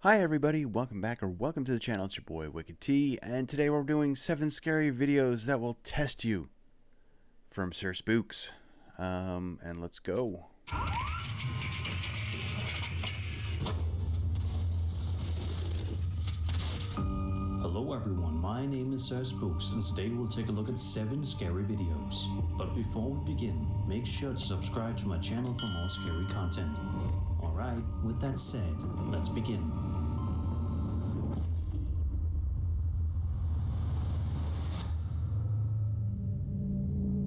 Hi everybody, welcome back or welcome to the channel. It's your boy Reactee, and today we're doing 7 scary videos that will test you from Sir Spooks. And let's go. Hello everyone, my name is Sir Spooks and today we'll take a look at 7 scary videos. But before we begin, make sure to subscribe to my channel for more scary content. Alright, with that said, let's begin.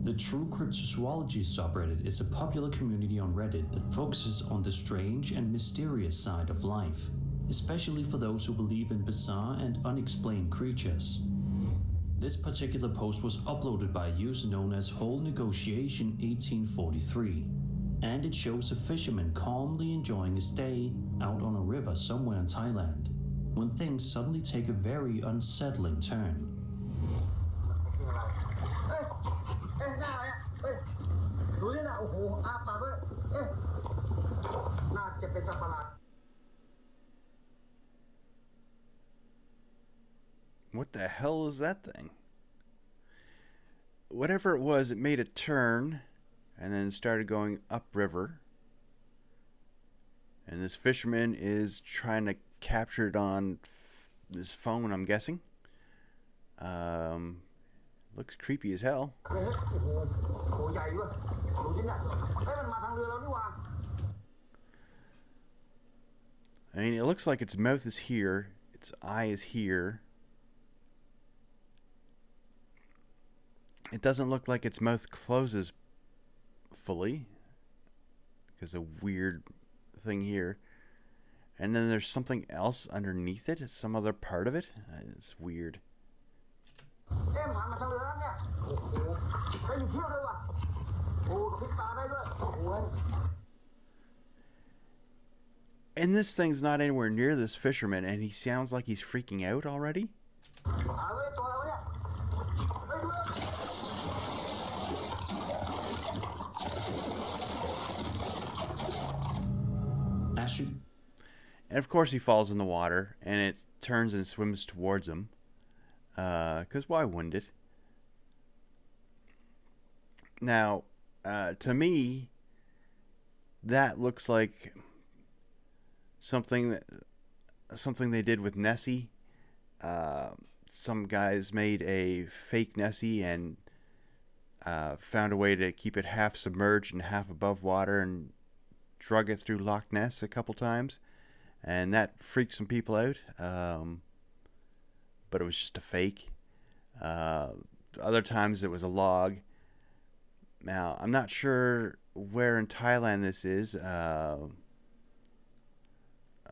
The True Cryptozoology subreddit is a popular community on Reddit that focuses on the strange and mysterious side of life, especially for those who believe in bizarre and unexplained creatures. This particular post was uploaded by a user known as Whole Negotiation 1843, and it shows a fisherman calmly enjoying his day out on a river somewhere in Thailand, when things suddenly take a very unsettling turn. What the hell is that thing? Whatever it was, it made a turn and then started going upriver. And this fisherman is trying to capture it on this phone, I'm guessing. Looks creepy as hell. I mean, it looks like its mouth is here, its eye is here. It doesn't look like its mouth closes fully because a weird thing here. And then there's something else underneath it, some other part of it. It's weird. And this thing's not anywhere near this fisherman, and he sounds like he's freaking out already. And of course he falls in the water, and it turns and swims towards him. Because why wouldn't it? Now, to me, that looks like something they did with Nessie. Some guys made a fake Nessie and found a way to keep it half submerged and half above water and drug it through Loch Ness a couple times, and that freaked some people out. But it was just a fake. Other times it was a log. Now, I'm not sure where in Thailand this is.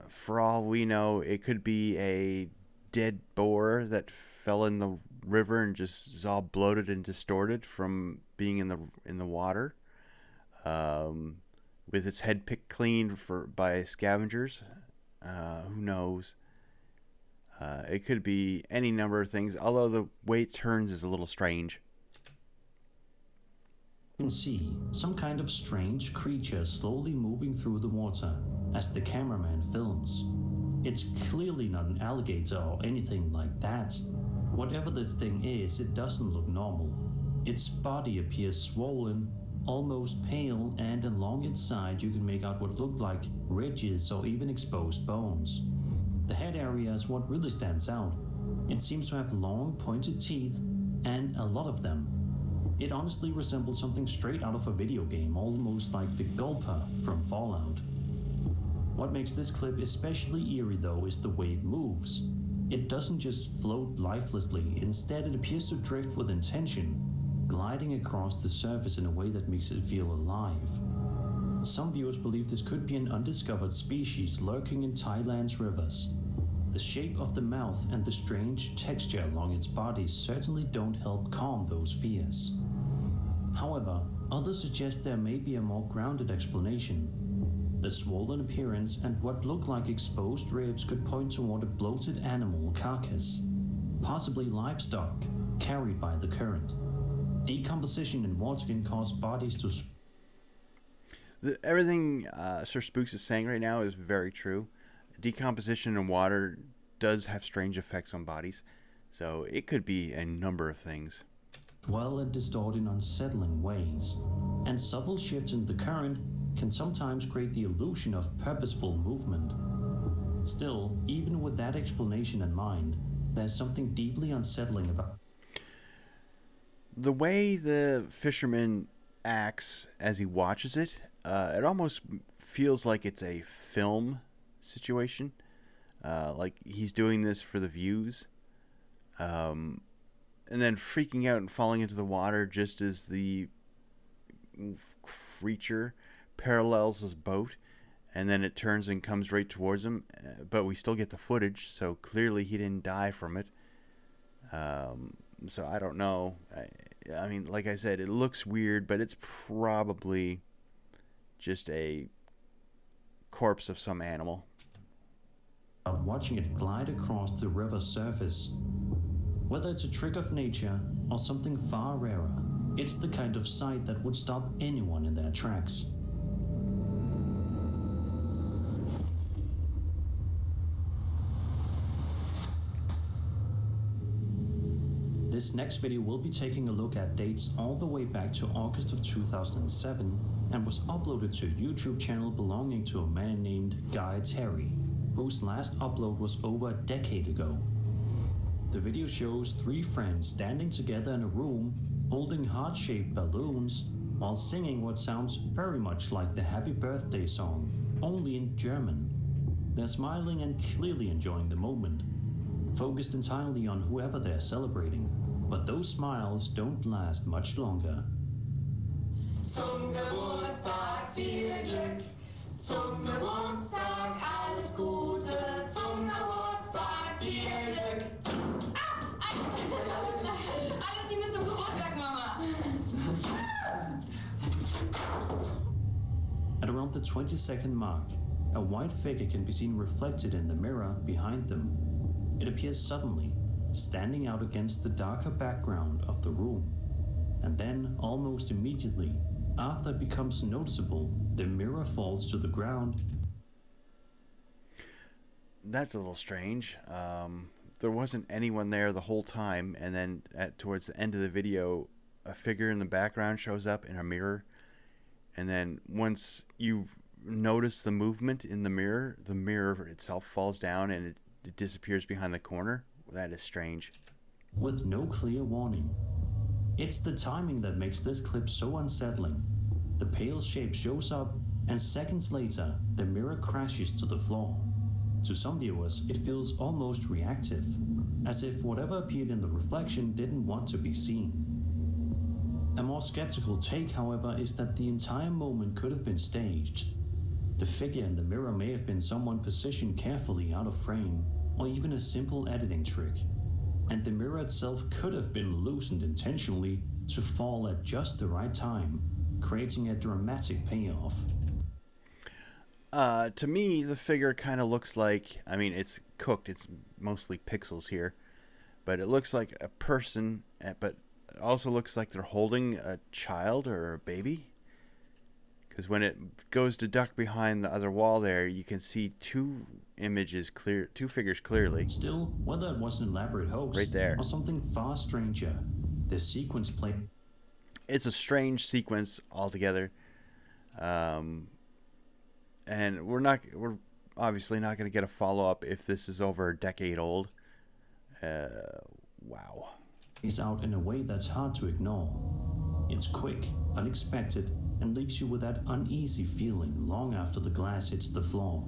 For all we know, it could be a dead boar that fell in the river and just is all bloated and distorted from being in the water, with its head picked clean by scavengers. Who knows? It could be any number of things, although the way it turns is a little strange. You can see some kind of strange creature slowly moving through the water as the cameraman films. It's clearly not an alligator or anything like that. Whatever this thing is, it doesn't look normal. Its body appears swollen, almost pale, and along its side you can make out what look like ridges or even exposed bones. The head area is what really stands out. It seems to have long pointed teeth, and a lot of them. It honestly resembles something straight out of a video game, almost like the Gulper from Fallout. What makes this clip especially eerie though is the way it moves. It doesn't just float lifelessly, instead it appears to drift with intention, gliding across the surface in a way that makes it feel alive. Some viewers believe this could be an undiscovered species lurking in Thailand's rivers. The shape of the mouth and the strange texture along its body certainly don't help calm those fears. However, others suggest there may be a more grounded explanation. The swollen appearance and what look like exposed ribs could point toward a bloated animal carcass, possibly livestock, carried by the current. Decomposition in water can cause bodies to... Everything Sir Spooks is saying right now is very true. decomposition in water does have strange effects on bodies, so it could be a number of things. Dwell and distort in unsettling ways, and subtle shifts in the current can sometimes create the illusion of purposeful movement. Still, even with that explanation in mind, there's something deeply unsettling about the way the fisherman acts as he watches it. It almost feels like it's a film situation, like he's doing this for the views, and then freaking out and falling into the water just as the creature parallels his boat, and then it turns and comes right towards him, but we still get the footage, so clearly he didn't die from it. So I don't know. I mean, like I said, it looks weird, but it's probably just a corpse of some animal. watching it glide across the river's surface. Whether it's a trick of nature or something far rarer, it's the kind of sight that would stop anyone in their tracks. This next video will be taking a look at dates all the way back to August of 2007 and was uploaded to a YouTube channel belonging to a man named Guy Terry, whose last upload was over a decade ago. The video shows three friends standing together in a room holding heart-shaped balloons while singing what sounds very much like the Happy Birthday song, only in German. They're smiling and clearly enjoying the moment, focused entirely on whoever they're celebrating, but those smiles don't last much longer. Zum Geburtstag viel Glück, zum Geburtstag alles Gute, zum Geburtstag viel Glück. Alles Liebe zum Geburtstag, Mama. At around the 20-second mark, a white figure can be seen reflected in the mirror behind them. It appears suddenly, standing out against the darker background of the room. And then, almost immediately, after it becomes noticeable, the mirror falls to the ground. That's a little strange. There wasn't anyone there the whole time, and then towards the end of the video, a figure in the background shows up in a mirror. And then once you've noticed the movement in the mirror itself falls down and it disappears behind the corner. That is strange. With no clear warning. It's the timing that makes this clip so unsettling. The pale shape shows up, and seconds later, the mirror crashes to the floor. To some viewers, it feels almost reactive, as if whatever appeared in the reflection didn't want to be seen. A more skeptical take, however, is that the entire moment could have been staged. The figure in the mirror may have been someone positioned carefully out of frame, or even a simple editing trick. And the mirror itself could have been loosened intentionally to fall at just the right time, creating a dramatic payoff. To me, the figure kind of looks like, I mean, it's cooked, it's mostly pixels here, but it looks like a person, but it also looks like they're holding a child or a baby. Because when it goes to duck behind the other wall there, you can see two figures clearly. Still, whether it was an elaborate hoax right there, or something far stranger, the sequence play. It's a strange sequence altogether. And we're obviously not going to get a follow-up if this is over a decade old. Wow. Is out in a way that's hard to ignore. It's quick, unexpected, and leaves you with that uneasy feeling long after the glass hits the floor.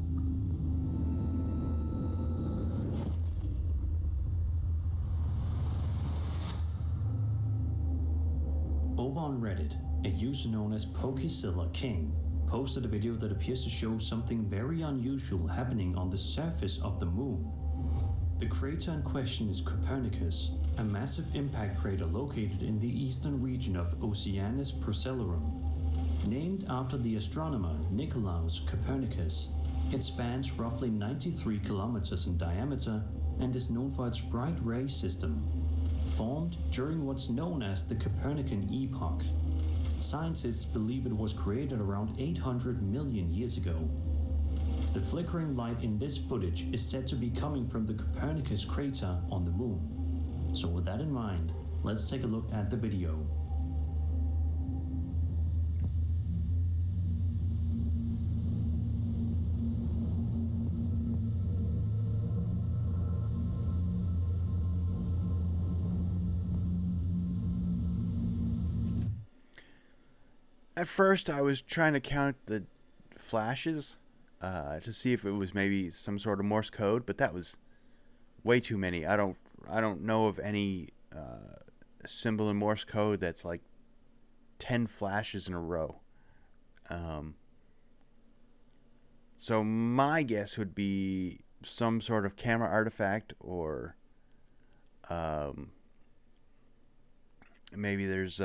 Over on Reddit, a user known as Pokezilla King posted a video that appears to show something very unusual happening on the surface of the moon. The crater in question is Copernicus, a massive impact crater located in the eastern region of Oceanus Procellarum. Named after the astronomer Nicolaus Copernicus, it spans roughly 93 kilometers in diameter and is known for its bright ray system, formed during what's known as the Copernican epoch. Scientists believe it was created around 800 million years ago. The flickering light in this footage is said to be coming from the Copernicus crater on the moon. So with that in mind, let's take a look at the video. At first, I was trying to count the flashes to see if it was maybe some sort of Morse code, but that was way too many. I don't know of any symbol in Morse code that's like 10 flashes in a row. So my guess would be some sort of camera artifact, or maybe there's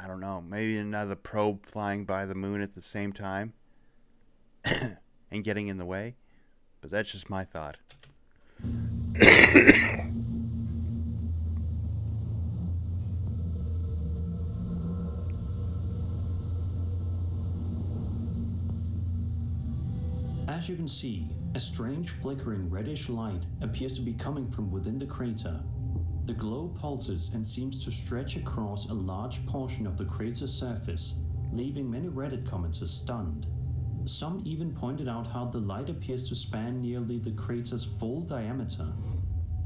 I don't know, maybe another probe flying by the moon at the same time and getting in the way. But that's just my thought. As you can see, a strange flickering reddish light appears to be coming from within the crater. The glow pulses and seems to stretch across a large portion of the crater's surface, leaving many Reddit commenters stunned. Some even pointed out how the light appears to span nearly the crater's full diameter.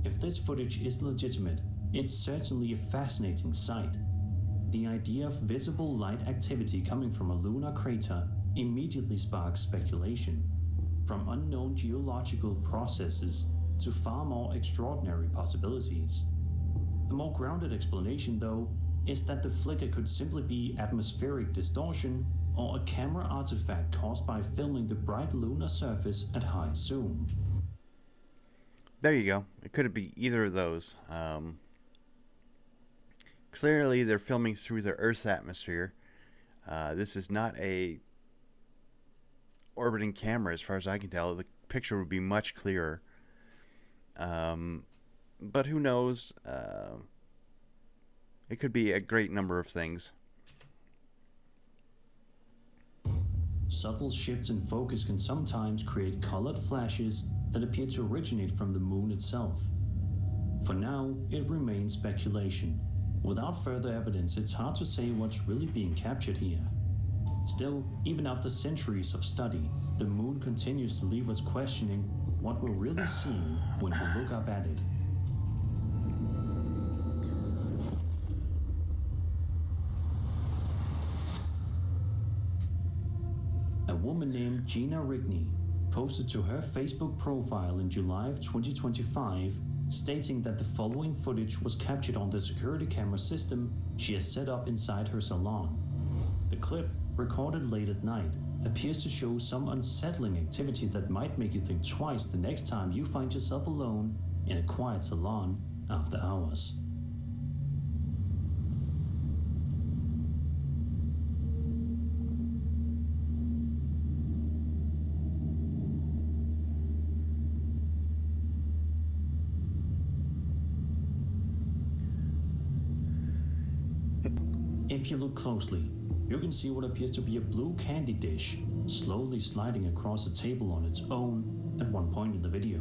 If this footage is legitimate, it's certainly a fascinating sight. The idea of visible light activity coming from a lunar crater immediately sparks speculation, from unknown geological processes to far more extraordinary possibilities. A more grounded explanation, though, is that the flicker could simply be atmospheric distortion or a camera artifact caused by filming the bright lunar surface at high zoom. There you go. It could be either of those. Clearly, they're filming through the Earth's atmosphere. This is not a orbiting camera, as far as I can tell. The picture would be much clearer. But who knows? It could be a great number of things. Subtle shifts in focus can sometimes create colored flashes that appear to originate from the moon itself. For now, it remains speculation. Without further evidence, it's hard to say what's really being captured here. Still, even after centuries of study, the moon continues to leave us questioning what we're really seeing when we look up at it. A woman named Gina Rigney posted to her Facebook profile in July of 2025, stating that the following footage was captured on the security camera system she has set up inside her salon. The clip, recorded late at night, appears to show some unsettling activity that might make you think twice the next time you find yourself alone in a quiet salon after hours. If you look closely, you can see what appears to be a blue candy dish slowly sliding across a table on its own at one point in the video.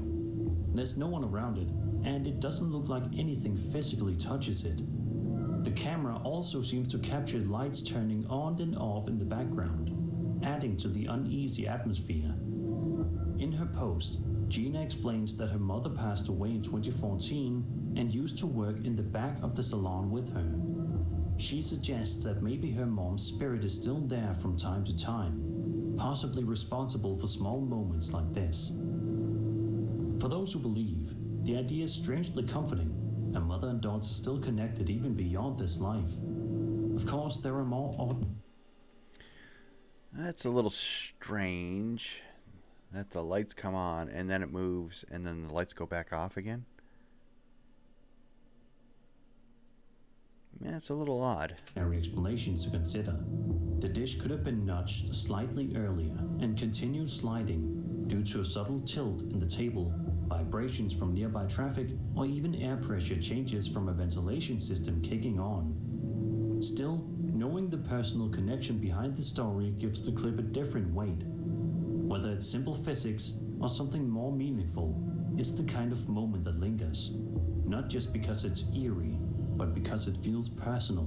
There's no one around it, and it doesn't look like anything physically touches it. The camera also seems to capture lights turning on and off in the background, adding to the uneasy atmosphere. In her post, Gina explains that her mother passed away in 2014 and used to work in the back of the salon with her. She suggests that maybe her mom's spirit is still there from time to time, possibly responsible for small moments like this. For those who believe, the idea is strangely comforting. A mother and daughter still connected even beyond this life. Of course, there are more odd... That's a little strange that the lights come on and then it moves and then the lights go back off again. Yeah, it's a little odd. Explanations to consider. The dish could have been nudged slightly earlier and continued sliding due to a subtle tilt in the table, vibrations from nearby traffic, or even air pressure changes from a ventilation system kicking on. Still, no Knowing the personal connection behind the story gives the clip a different weight. Whether it's simple physics or something more meaningful, it's the kind of moment that lingers, not just because it's eerie, but because it feels personal.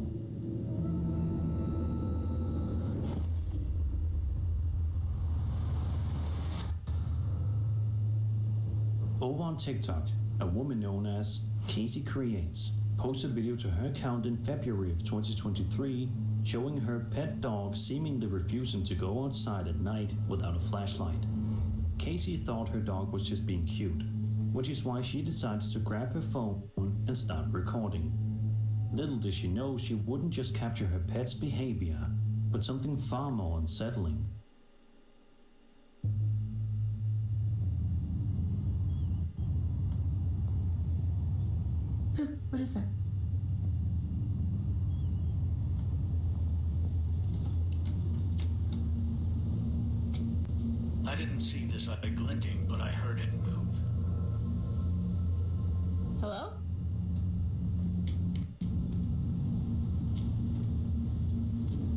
Over on TikTok, a woman known as Casey Creates posted a video to her account in February of 2023 showing her pet dog seemingly refusing to go outside at night without a flashlight. Casey thought her dog was just being cute, which is why she decided to grab her phone and start recording. Little did she know she wouldn't just capture her pet's behavior, but something far more unsettling. What is that? I didn't see this eye glinting, but I heard it move. Hello?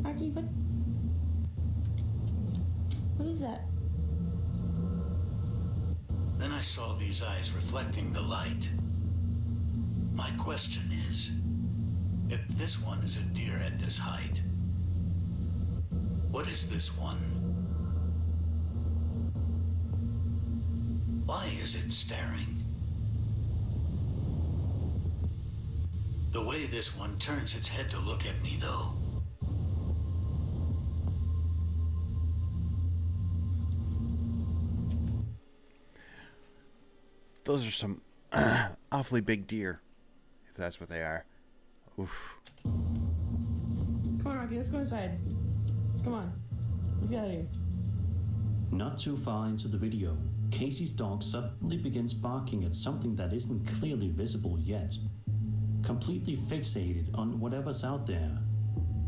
Arky, what is that? Then I saw these eyes reflecting the light. My question is, if this one is a deer at this height, what is this one? Why is it staring? The way this one turns its head to look at me, though. Those are some awfully big deer, if that's what they are. Oof. Come on, Rocky, let's go inside. Come on. Let's get out of here. Not too far into the video, Casey's dog suddenly begins barking at something that isn't clearly visible yet. Completely fixated on whatever's out there,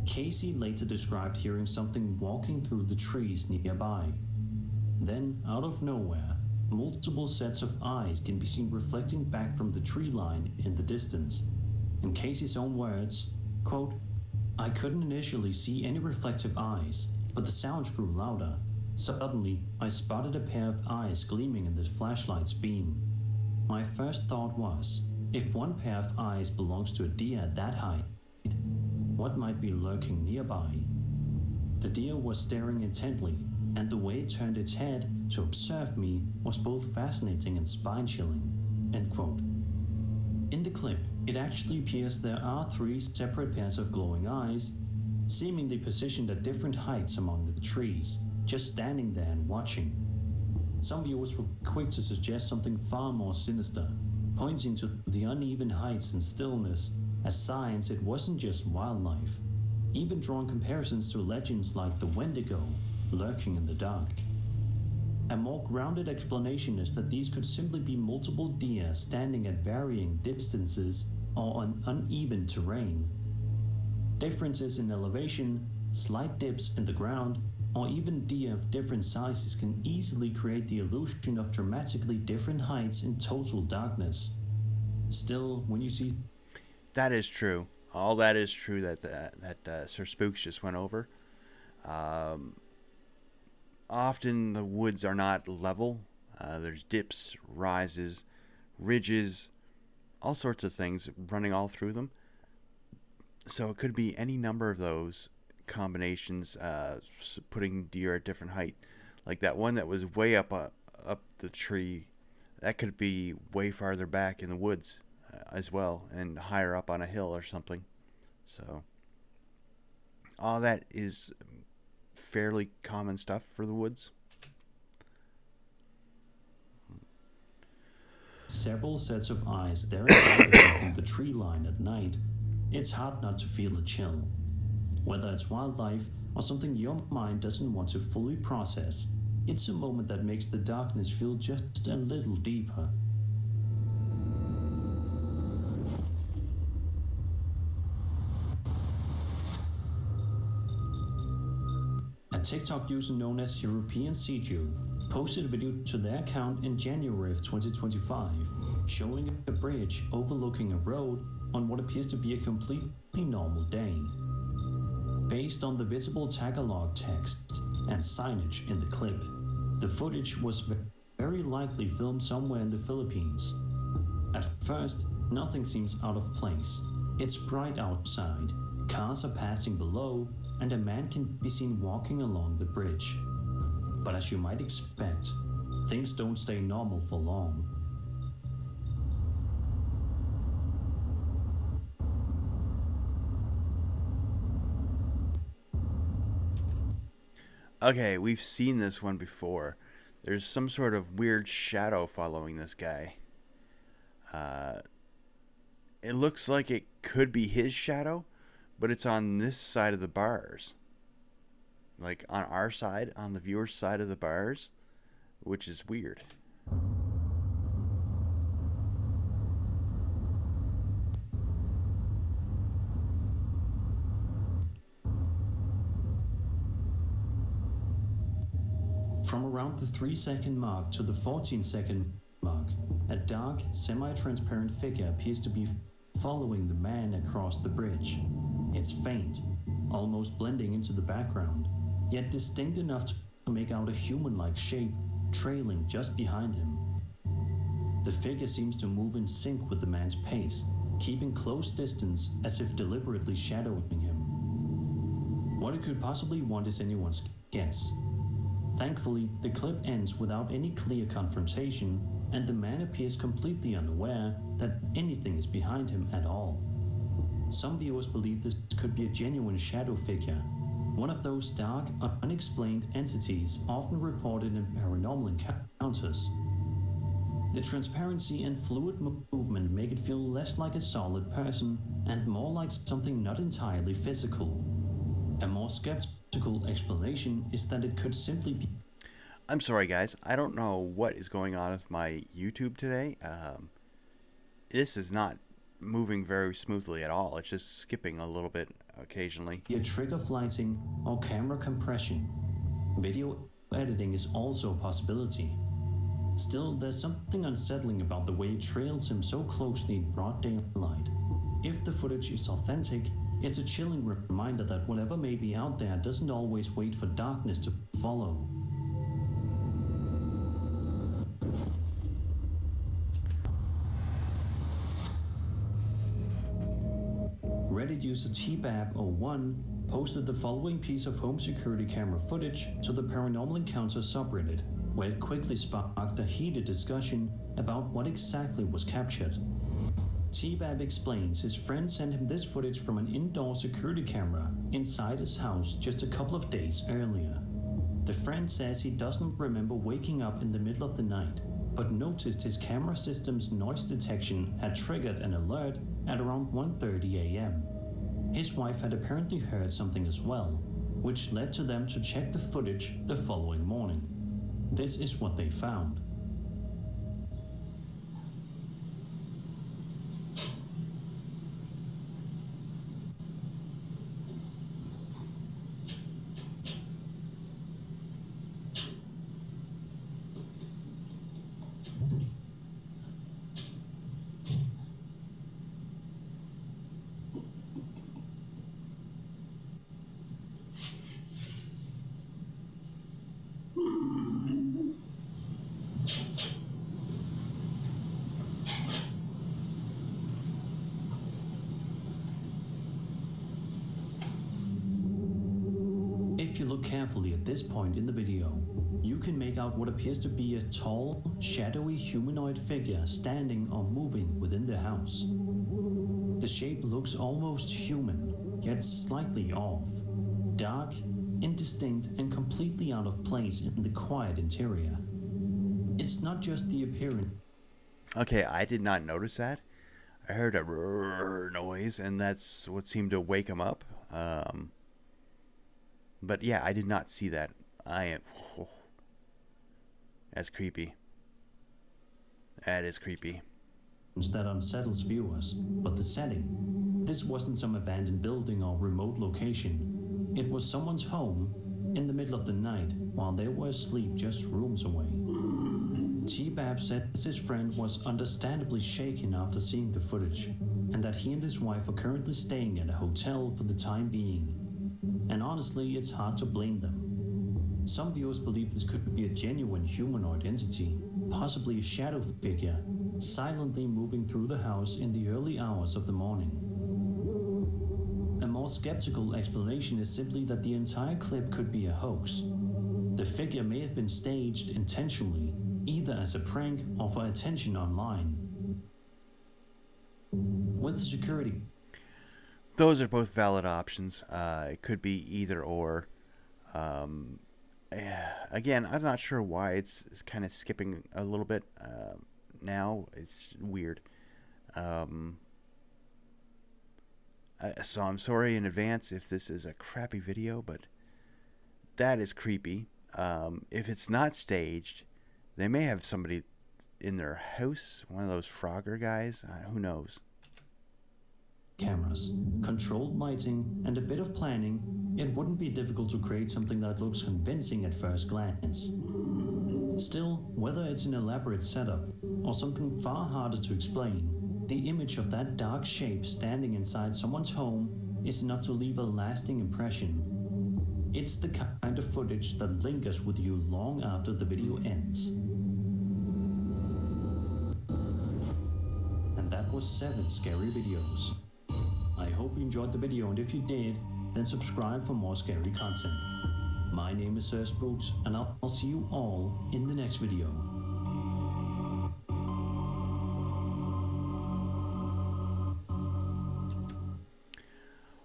Casey later described hearing something walking through the trees nearby. Then, out of nowhere, multiple sets of eyes can be seen reflecting back from the tree line in the distance. In Casey's own words, quote, "I couldn't initially see any reflective eyes, but the sounds grew louder. Suddenly, I spotted a pair of eyes gleaming in the flashlight's beam. My first thought was, if one pair of eyes belongs to a deer at that height, what might be lurking nearby?" The deer was staring intently, and the way it turned its head to observe me was both fascinating and spine-chilling, end quote. In the clip, it actually appears there are 3 separate pairs of glowing eyes, seemingly positioned at different heights among the trees, just standing there and watching. Some viewers were quick to suggest something far more sinister, pointing to the uneven heights and stillness as signs it wasn't just wildlife, even drawing comparisons to legends like the Wendigo lurking in the dark. A more grounded explanation is that these could simply be multiple deer standing at varying distances or on uneven terrain. Differences in elevation, slight dips in the ground, or even deer of different sizes can easily create the illusion of dramatically different heights in total darkness. Still, when you see... That is true. All that is true that Sir Spooks just went over. Often the woods are not level. There's dips, rises, ridges, all sorts of things running all through them. So it could be any number of those combinations, putting deer at different height. Like that one that was way up the tree, that could be way farther back in the woods as well, and higher up on a hill or something. So all that is fairly common stuff for the woods. Several sets of eyes staring at from the tree line at night, it's hard not to feel a chill. Whether it's wildlife or something your mind doesn't want to fully process, it's a moment that makes the darkness feel just a little deeper. A TikTok user known as European Seju posted a video to their account in January of 2025 showing a bridge overlooking a road on what appears to be a completely normal day. Based on the visible Tagalog text and signage in the clip, the footage was very likely filmed somewhere in the Philippines. At first, nothing seems out of place. It's bright outside, cars are passing below, and a man can be seen walking along the bridge. But as you might expect, things don't stay normal for long. Okay, we've seen this one before. There's some sort of weird shadow following this guy. It looks like it could be his shadow, but it's on this side of the bars. Like on our side, on the viewer's side of the bars, which is weird. From around the 3-second mark to the 14-second mark, a dark, semi-transparent figure appears to be following the man across the bridge. It's faint, almost blending into the background, yet distinct enough to make out a human-like shape trailing just behind him. The figure seems to move in sync with the man's pace, keeping close distance as if deliberately shadowing him. What it could possibly want is anyone's guess. Thankfully, the clip ends without any clear confrontation, and the man appears completely unaware that anything is behind him at all. Some viewers believe this could be a genuine shadow figure, one of those dark, unexplained entities often reported in paranormal encounters. The transparency and fluid movement make it feel less like a solid person and more like something not entirely physical. A more skeptical explanation is that it could simply be... I'm sorry, guys. I don't know what is going on with my YouTube today. This is not moving very smoothly at all. It's just skipping a little bit occasionally. a trick of lighting or camera compression. Video editing is also a possibility. Still, there's something unsettling about the way it trails him so closely in broad daylight. If the footage is authentic, it's a chilling reminder that whatever may be out there doesn't always wait for darkness to follow. Reddit user TBAB01 posted the following piece of home security camera footage to the Paranormal Encounter subreddit, where it quickly sparked a heated discussion about what exactly was captured. TBAB explains his friend sent him this footage from an indoor security camera inside his house just a couple of days earlier. The friend says he doesn't remember waking up in the middle of the night, but noticed his camera system's noise detection had triggered an alert at around 1:30 a.m. His wife had apparently heard something as well, which led to them to check the footage the following morning. This is what they found. If you look carefully at this point in the video, you can make out what appears to be a tall, shadowy humanoid figure standing or moving within the house. The shape looks almost human, yet slightly off. Dark, indistinct, and completely out of place in the quiet interior. It's not just the appearance. Okay, I did not notice that. I heard a rrrr noise, and that's what seemed to wake him up. But yeah, I did not see that. That's creepy. That is creepy. That unsettles viewers, but the setting. This wasn't some abandoned building or remote location. It was someone's home in the middle of the night while they were asleep just rooms away. T-Bab said his friend was understandably shaken after seeing the footage, and that he and his wife are currently staying at a hotel for the time being. and honestly, it's hard to blame them. Some viewers believe this could be a genuine humanoid entity, possibly a shadow figure, silently moving through the house in the early hours of the morning. A more skeptical explanation is simply that the entire clip could be a hoax. The figure may have been staged intentionally, either as a prank or for attention online. With the security, those are both valid options. It could be either or. Again, I'm not sure why it's kind of skipping a little bit now. It's weird. So I'm sorry in advance if this is a crappy video, but that is creepy. If it's not staged, they may have somebody in their house, one of those Frogger guys. Who knows? Cameras, controlled lighting, and a bit of planning, it wouldn't be difficult to create something that looks convincing at first glance. Still, whether it's an elaborate setup or something far harder to explain, the image of that dark shape standing inside someone's home is enough to leave a lasting impression. It's the kind of footage that lingers with you long after the video ends. And that was 7 scary videos. I hope you enjoyed the video, and if you did, then subscribe for more scary content. My name is Sir Spooks, and I'll see you all in the next video.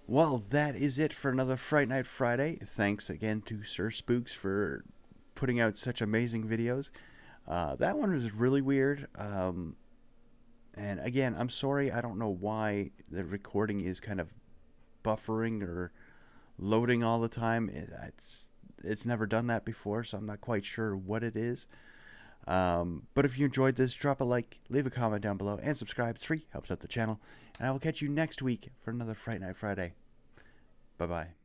Well, that is it for another Fright Night Friday. Thanks again to Sir Spooks for putting out such amazing videos. That one was really weird. And again, I'm sorry, I don't know why the recording is kind of buffering or loading all the time. It's never done that before, so I'm not quite sure what it is. But if you enjoyed this, drop a like, leave a comment down below, and subscribe. It's free, helps out the channel. And I will catch you next week for another Fright Night Friday. Bye-bye.